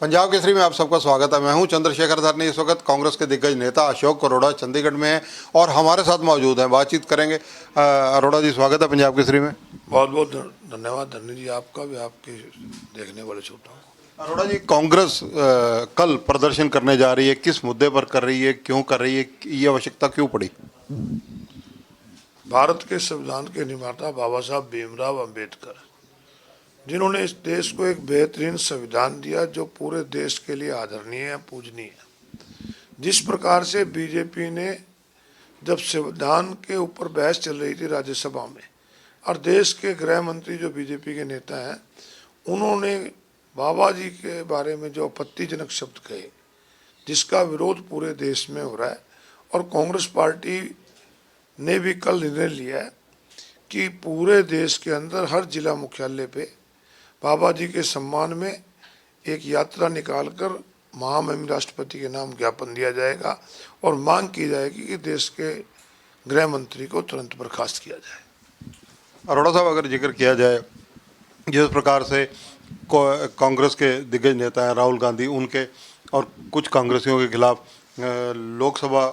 पंजाब केसरी में आप सबका स्वागत है। मैं हूं चंद्रशेखर धरनी। इस वक्त कांग्रेस के दिग्गज नेता अशोक अरोड़ा चंडीगढ़ में हैं और हमारे साथ मौजूद हैं। बातचीत करेंगे। अरोड़ा जी, स्वागत है पंजाब केसरी में। बहुत बहुत धन्यवाद धरनी जी, आपका भी, आपके देखने वाले श्रोताओं को। अरोड़ा जी, कांग्रेस कल प्रदर्शन करने जा रही है, किस मुद्दे पर कर रही है, क्यों कर रही है, ये आवश्यकता क्यों पड़ी? भारत के संविधान के निर्माता बाबा साहब भीमराव अंबेडकर, जिन्होंने इस देश को एक बेहतरीन संविधान दिया जो पूरे देश के लिए आदरणीय है, पूजनीय है। जिस प्रकार से बीजेपी ने जब संविधान के ऊपर बहस चल रही थी राज्यसभा में, और देश के गृह मंत्री जो बीजेपी के नेता हैं, उन्होंने बाबा जी के बारे में जो आपत्तिजनक शब्द कहे, जिसका विरोध पूरे देश में हो रहा है, और कांग्रेस पार्टी ने भी कल निर्णय लिया है कि पूरे देश के अंदर हर जिला मुख्यालय पे बाबा जी के सम्मान में एक यात्रा निकालकर महामहिम राष्ट्रपति के नाम ज्ञापन दिया जाएगा और मांग की जाएगी कि देश के गृह मंत्री को तुरंत बर्खास्त किया जाए। अरोड़ा साहब, अगर जिक्र किया जाए जिस प्रकार से कांग्रेस के दिग्गज नेता हैं राहुल गांधी, उनके और कुछ कांग्रेसियों के खिलाफ लोकसभा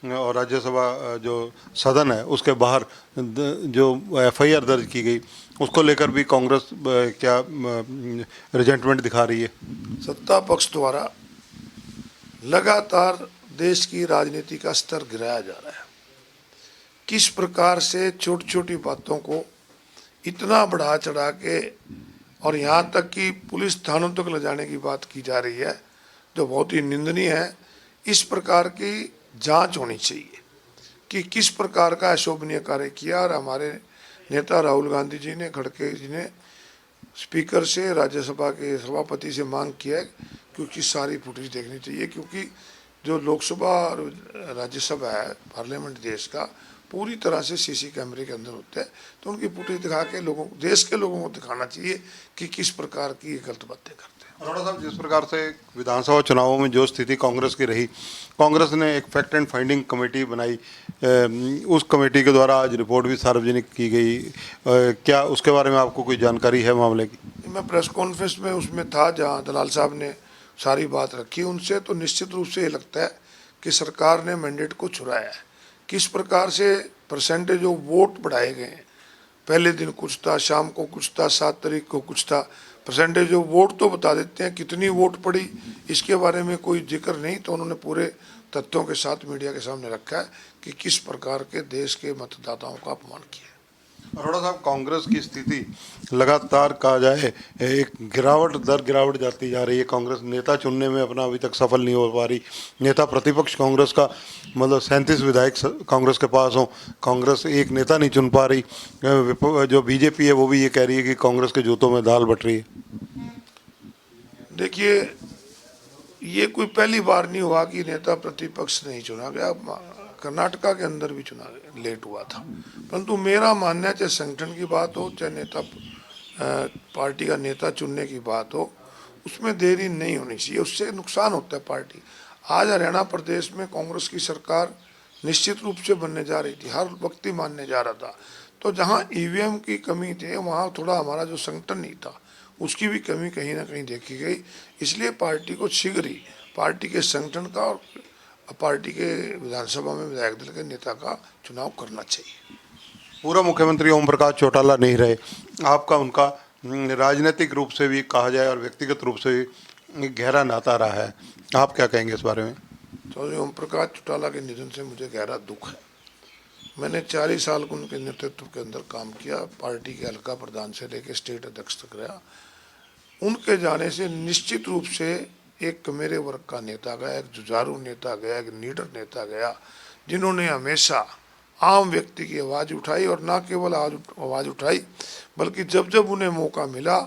और राज्यसभा जो सदन है उसके बाहर जो एफआईआर दर्ज की गई, उसको लेकर भी कांग्रेस क्या रिजेंटमेंट दिखा रही है? सत्ता पक्ष द्वारा लगातार देश की राजनीति का स्तर गिराया जा रहा है। किस प्रकार से छोटी छोटी बातों को इतना बढ़ा चढ़ा के और यहाँ तक कि पुलिस थानों तक ले जाने की बात की जा रही है, जो बहुत ही निंदनीय है। इस प्रकार की जांच होनी चाहिए कि किस प्रकार का अशोभनीय कार्य किया। और हमारे नेता राहुल गांधी जी ने, खड़गे जी ने स्पीकर से, राज्यसभा के सभापति से मांग किया है क्योंकि सारी फुटेज देखनी चाहिए, क्योंकि जो लोकसभा और राज्यसभा है, पार्लियामेंट देश का, पूरी तरह से सीसी कैमरे के अंदर होते हैं। तो उनकी फुटेज दिखा के लोगों, देश के लोगों को दिखाना चाहिए कि किस प्रकार की गलत बातें करते हैं। अरोड़ा साहब, जिस प्रकार से विधानसभा चुनावों में जो स्थिति कांग्रेस की रही, कांग्रेस ने एक फैक्ट एंड फाइंडिंग कमेटी बनाई, उस कमेटी के द्वारा आज रिपोर्ट भी सार्वजनिक की गई। क्या उसके बारे में आपको कोई जानकारी है मामले की? मैं प्रेस कॉन्फ्रेंस में उसमें था जहां दलाल साहब ने सारी बात रखी उनसे, तो निश्चित रूप से ये लगता है कि सरकार ने मैंडेट को चुराया है। किस प्रकार से परसेंटेज जो वोट बढ़ाए गए हैं, पहले दिन कुछ था, शाम को कुछ था, 7 तारीख को कुछ था, परसेंटेज जो वोट तो बता देते हैं, कितनी वोट पड़ी इसके बारे में कोई जिक्र नहीं। तो उन्होंने पूरे तथ्यों के साथ मीडिया के सामने रखा है कि किस प्रकार के देश के मतदाताओं का अपमान किया। अरोड़ा साहब, कांग्रेस की स्थिति लगातार कहा जाए एक गिरावट जाती जा रही है। कांग्रेस नेता चुनने में अपना अभी तक सफल नहीं हो पा रही। नेता प्रतिपक्ष कांग्रेस का, मतलब 37 विधायक कांग्रेस के पास हो, कांग्रेस एक नेता नहीं चुन पा रही। जो बीजेपी है वो भी ये कह रही है कि कांग्रेस के जूतों में दाल बट रही है। देखिए, ये कोई पहली बार नहीं हुआ कि नेता प्रतिपक्ष नहीं चुना गया। कर्नाटका के अंदर भी चुना लेट हुआ था। परंतु मेरा मानना है, चाहे संगठन की बात हो, चाहे नेता पार्टी का नेता चुनने की बात हो, उसमें देरी नहीं होनी चाहिए, उससे नुकसान होता है पार्टी। आज हरियाणा प्रदेश में कांग्रेस की सरकार निश्चित रूप से बनने जा रही थी, हर व्यक्ति मानने जा रहा था। तो जहाँ ईवीएम की कमी थी, वहाँ थोड़ा हमारा जो संगठन नहीं था, उसकी भी कमी कहीं ना कहीं देखी गई। इसलिए पार्टी को शीघ्र ही पार्टी के संगठन का और पार्टी के विधानसभा में विधायक दल के नेता का चुनाव करना चाहिए। पूर्व मुख्यमंत्री ओम प्रकाश चौटाला नहीं रहे, आपका उनका राजनीतिक रूप से भी कहा जाए और व्यक्तिगत रूप से भी गहरा नाता रहा है, आप क्या कहेंगे इस बारे में? चौधरी ओम प्रकाश चौटाला के निधन से मुझे गहरा दुख है। मैंने 40 साल को उनके नेतृत्व के अंदर काम किया, पार्टी के हल्का प्रधान से लेकर स्टेट अध्यक्ष तक रहा। उनके जाने से निश्चित रूप से एक मेरे वर्ग का नेता गया, एक जुझारू नेता गया, एक लीडर नेता गया, जिन्होंने हमेशा आम व्यक्ति की आवाज़ उठाई, और ना केवल आवाज़ उठाई बल्कि जब जब उन्हें मौका मिला,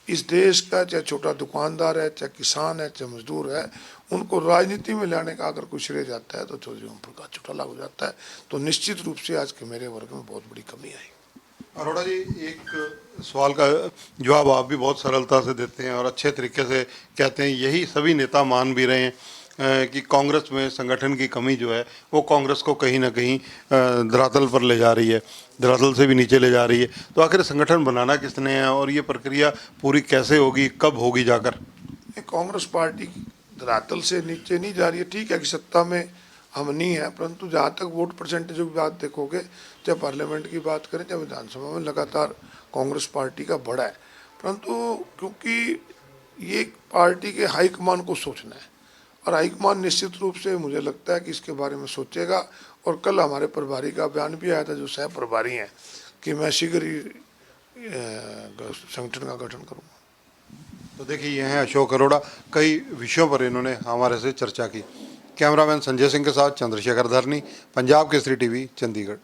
इस देश का चाहे छोटा दुकानदार है, चाहे किसान है, चाहे मजदूर है, उनको राजनीति में लाने का अगर कोई श्रेय जाता है तो चौधरी ओम प्रकाश चौटाला हो जाता है। तो निश्चित रूप से आज के मेरे वर्ग में बहुत बड़ी कमी आई। अरोड़ा जी, एक सवाल का जवाब आप भी बहुत सरलता से देते हैं और अच्छे तरीके से कहते हैं, यही सभी नेता मान भी रहे हैं कि कांग्रेस में संगठन की कमी जो है वो कांग्रेस को कहीं ना कहीं धरातल पर ले जा रही है, धरातल से भी नीचे ले जा रही है। तो आखिर संगठन बनाना किसने है और ये प्रक्रिया पूरी कैसे होगी, कब होगी जाकर? ये कांग्रेस पार्टी धरातल से नीचे नहीं जा रही है। ठीक है कि सत्ता में हम नहीं है, परंतु जहाँ तक वोट परसेंटेज की बात देखोगे, चाहे पार्लियामेंट की बात करें चाहे विधानसभा में, लगातार कांग्रेस पार्टी का बढ़ा है। परंतु क्योंकि ये पार्टी के हाईकमान को सोचना है और हाईकमान निश्चित रूप से मुझे लगता है कि इसके बारे में सोचेगा। और कल हमारे प्रभारी का बयान भी आया था, जो सह प्रभारी हैं, कि मैं शीघ्र ही संगठन का गठन करूँगा। तो देखिए, ये हैं अशोक अरोड़ा। कई विषयों पर इन्होंने हमारे से चर्चा की। कैमरामैन संजय सिंह के साथ चंद्रशेखर धरनी, पंजाब केसरी टीवी, चंडीगढ़।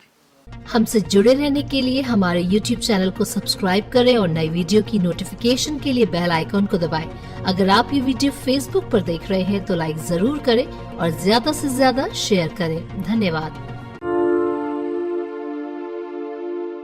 हमसे जुड़े रहने के लिए हमारे YouTube चैनल को सब्सक्राइब करें और नई वीडियो की नोटिफिकेशन के लिए बेल आइकॉन को दबाएं। अगर आप ये वीडियो Facebook पर देख रहे हैं तो लाइक जरूर करें और ज्यादा से ज्यादा शेयर करें। धन्यवाद।